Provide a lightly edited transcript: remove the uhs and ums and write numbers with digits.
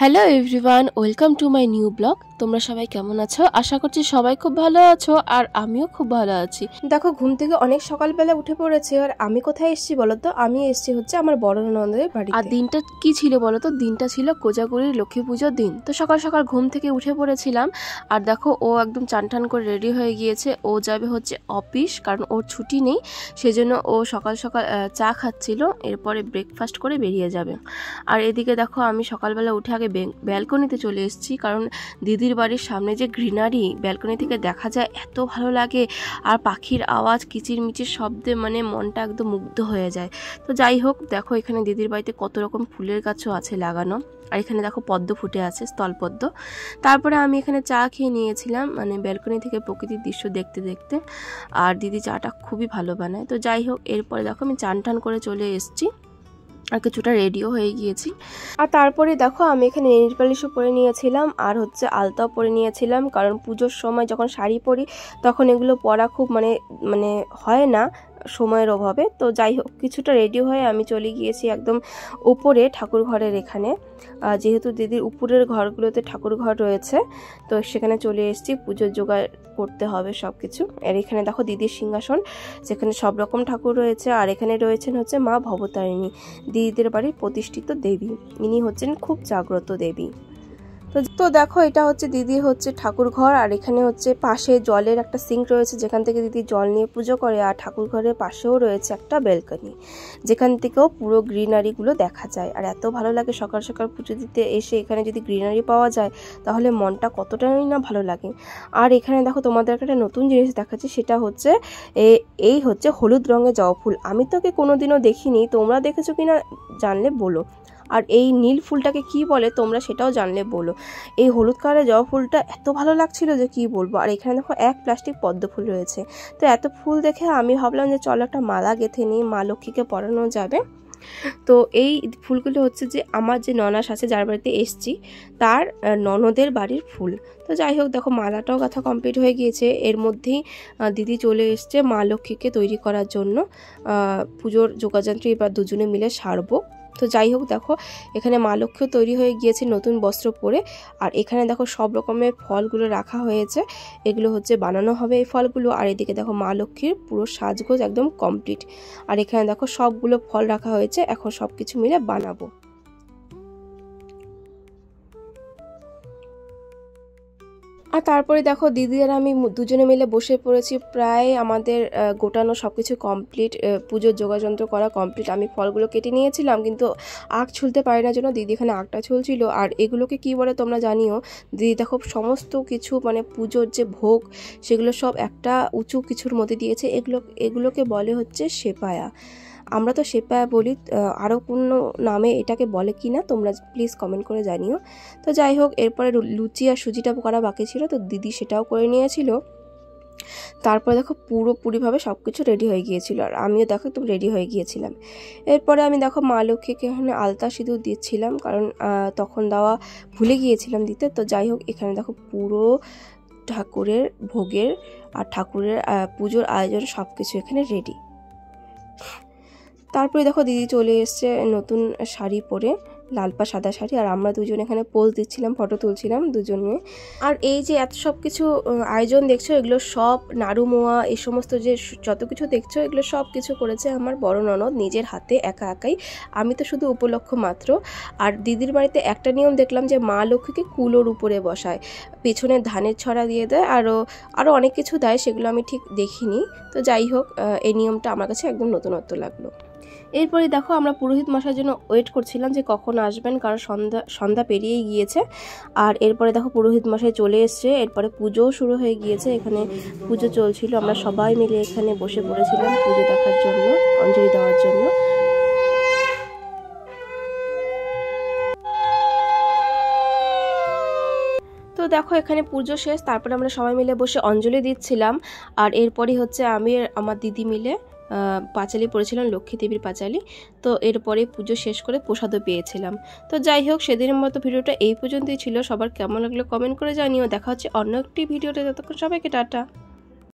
Hello everyone, welcome to my new blog. তোমরা সবাই কেমন আছো? আশা করছি সবাই খুব ভালো আছো, আর আমিও খুব ভালো আছি। দেখো, ঘুম থেকে অনেক সকালবেলা উঠে পড়েছে, আর আমি কোথায় এসেছি বলো তো? আমি এসেছি হচ্ছে আমার বড় ননদের বাড়ি। আর দিনটা কি ছিল বলো তো? দিনটা ছিল কোজাগরির লক্ষ্মী পুজোর দিন। তো সকাল সকাল ঘুম থেকে উঠে পড়েছিলাম, আর দেখো ও একদম চান টান করে রেডি হয়ে গিয়েছে। ও যাবে হচ্ছে অফিস, কারণ ওর ছুটি নেই, সেজন্য ও সকাল সকাল চা খাচ্ছিল, এরপরে ব্রেকফাস্ট করে বেরিয়ে যাবে। আর এদিকে দেখো, আমি সকালবেলা উঠে আগে ব্যালকনিতে চলে এসেছি, কারণ দিদির বাড়ির সামনে যে গ্রিনারি ব্যালকনি থেকে দেখা যায়, এত ভালো লাগে। আর পাখির আওয়াজ, কিচিরমিচির শব্দে মানে মনটা একদম মুগ্ধ হয়ে যায়। তো যাই হোক, দেখো এখানে দিদির বাড়িতে কত রকম ফুলের গাছও আছে লাগানো, আর এখানে দেখো পদ্ম ফুটে আছে, স্থলপদ্ম। তারপরে আমি এখানে চা খেয়ে নিয়েছিলাম, মানে ব্যালকনি থেকে প্রকৃতির দৃশ্য দেখতে দেখতে। আর দিদি চাটা খুবই ভালো বানায়। তো যাই হোক, এরপরে দেখো আমি চান টান করে চলে এসেছি, আর কিছুটা রেডিও হয়ে গিয়েছি। আর তারপরে দেখো, আমি এখানে নেল পালিশও পরে নিয়েছিলাম, আর হচ্ছে আলতাও পরে নিয়েছিলাম, কারণ পুজোর সময় যখন শাড়ি পরি তখন এগুলো পরা খুব মানে মানে হয় না সময়ের অভাবে। তো যাই হোক, কিছুটা রেডি হয়ে আমি চলে গিয়েছি একদম উপরে ঠাকুর ঘরের এখানে, যেহেতু দিদির উপরের ঘরগুলোতে ঠাকুর ঘর রয়েছে, তো সেখানে চলে এসেছি। পুজোর জোগাড় করতে হবে সব কিছু। আর এখানে দেখো দিদির সিংহাসন, যেখানে সব রকম ঠাকুর রয়েছে, আর এখানে রয়েছেন হচ্ছে মা ভবতারিণী, দিদিদের বাড়ির প্রতিষ্ঠিত দেবী। ইনি হচ্ছেন খুব জাগ্রত দেবী। তো দেখো, এটা হচ্ছে দিদির হচ্ছে ঠাকুর ঘর, আর এখানে হচ্ছে পাশে জলের একটা সিঙ্ক রয়েছে, যেখান থেকে দিদি জল নিয়ে পুজো করে। আর ঠাকুর ঘরের পাশেও রয়েছে একটা ব্যালকনি, যেখান থেকেও পুরো গ্রিনারিগুলো দেখা যায়। আর এত ভালো লাগে সকাল সকাল পুজো দিতে এসে এখানে যদি গ্রিনারি পাওয়া যায়, তাহলে মনটা কতটাই না ভালো লাগে। আর এখানে দেখো, তোমাদের একটা নতুন জিনিস দেখাচ্ছি, সেটা হচ্ছে এই হচ্ছে হলুদ রঙের জবা ফুল। আমি তোকে কোনোদিনও দেখিনি, তোমরা দেখেছো কিনা জানলে বলো। আর এই নীল ফুলটাকে কি বলে তোমরা সেটাও জানলে বলো। এই হলুদ কালারের জবা ফুলটা এত ভালো লাগছিল যে কি বলবো। আর এখানে দেখো এক প্লাস্টিক পদ্ম ফুল রয়েছে। তো এত ফুল দেখে আমি ভাবলাম যে চলো একটা মালা গেঁথে নিই, মা লক্ষ্মীকে পরানো যাবে। তো এই ফুলগুলো হচ্ছে যে আমার যে ননাস আছে, যার বাড়িতে এসছি, তার ননদের বাড়ির ফুল। তো যাই হোক, দেখো মালাটাও গাঁথা কমপ্লিট হয়ে গিয়েছে। এর মধ্যেই দিদি চলে এসছে মা লক্ষ্মীকে তৈরি করার জন্য। পুজোর যোগাযন্ত্র এবার দুজনে মিলে সারবো। তো যাই হোক, দেখো এখানে মা লক্ষ্মীও তৈরি হয়ে গিয়েছে নতুন বস্ত্র পরে। আর এখানে দেখো সব রকমের ফলগুলো রাখা হয়েছে, এগুলো হচ্ছে বানানো হবে এই ফলগুলো। আর এদিকে দেখো মা লক্ষ্মীর পুরো সাজগোজ একদম কমপ্লিট। আর এখানে দেখো সবগুলো ফল রাখা হয়েছে, এখন সব কিছু মিলে বানাবো। আর তারপরে দেখো দিদি আর আমি দুজনে মিলে বসে পড়েছি। প্রায় আমাদের গোটানো সব কিছু কমপ্লিট, পুজোর যোগাযন্ত্র করা কমপ্লিট। আমি ফলগুলো কেটে নিয়েছিলাম, কিন্তু আগ ছুলতে পারি না জন্য দিদি এখানে আগটা ছুলছিল। আর এগুলোকে কি বলে তোমরা জানিও। দিদি দেখো সমস্ত কিছু মানে পুজোর যে ভোগ, সেগুলো সব একটা উঁচু কিছুর মধ্যে দিয়েছে। এগুলোকে বলে হচ্ছে সেপায়া। আমরা তো সেপায়া বলি, আরও কোনো নামে এটাকে বলে কি না তোমরা প্লিজ কমেন্ট করে জানিও। তো যাই হোক, এরপরে লুচি আর সুজিটা করা বাকি ছিল, তো দিদি সেটাও করে নিয়েছিল। তারপরে দেখো পুরোপুরিভাবে সব কিছু রেডি হয়ে গিয়েছিল, আর আমিও দেখো একদম রেডি হয়ে গিয়েছিলাম। এরপরে আমি দেখো মা লক্ষ্মীকে এখানে আলতা সিঁদুর দিচ্ছিলাম, কারণ তখন দেওয়া ভুলে গিয়েছিলাম দিতে। তো যাই হোক, এখানে দেখো পুরো ঠাকুরের ভোগের আর ঠাকুরের পুজোর আয়োজন সব কিছু এখানে রেডি। তারপরে দেখো দিদি চলে এসছে নতুন শাড়ি পরে, লাল পা সাদা শাড়ি। আর আমরা দুজন এখানে পোজ দিচ্ছিলাম, ফটো তুলছিলাম দুজনে। আর এই যে এত সব কিছু আয়োজন দেখছো, এগুলো সব নাড়ু মোয়া, এই সমস্ত যে যত কিছু দেখছো, এগুলো সব কিছু করেছে আমার বড় ননদ নিজের হাতে একা একাই। আমি তো শুধু উপলক্ষ মাত্র। আর দিদির বাড়িতে একটা নিয়ম দেখলাম যে মা লক্ষ্মীকে কুলোর উপরে বসায়, পেছনে ধানের ছড়া দিয়ে দেয়, আরও অনেক কিছু দেয়, সেগুলো আমি ঠিক দেখিনি। তো যাই হোক, এই নিয়মটা আমার কাছে একদম নতুনত্ব লাগলো। এরপরে দেখো, আমরা পুরোহিত মশাইয়ের জন্য ওয়েট করছিলাম যে কখন আসবেন, কারণ সন্ধ্যা পেরিয়েই গিয়েছে। আর এরপরে দেখো পুরোহিত মশাই চলে এসছে, এরপরে পুজোও শুরু হয়ে গিয়েছে। এখানে পুজো চলছিল, আমরা সবাই মিলে এখানে বসে পড়েছিলাম পুজো দেখার জন্য, অঞ্জলি দেওয়ার জন্য। তো দেখো এখানে পুজো শেষ, তারপরে আমরা সবাই মিলে বসে অঞ্জলি দিচ্ছিলাম। আর এরপরই হচ্ছে আমি আর আমার দিদি মিলে পাঁচালি পড়েছিলাম, লক্ষ্মী দেবীর পাঁচালি। তো এরপরে পুজো শেষ করে প্রসাদও পেয়েছিলাম। তো যাই হোক, সেদিনের মতো ভিডিওটা এই পর্যন্তই ছিল। সবার কেমন লাগলো কমেন্ট করে জানিও। দেখা হচ্ছে অন্য একটি ভিডিওতে, ততক্ষণ সবাইকে টাটা।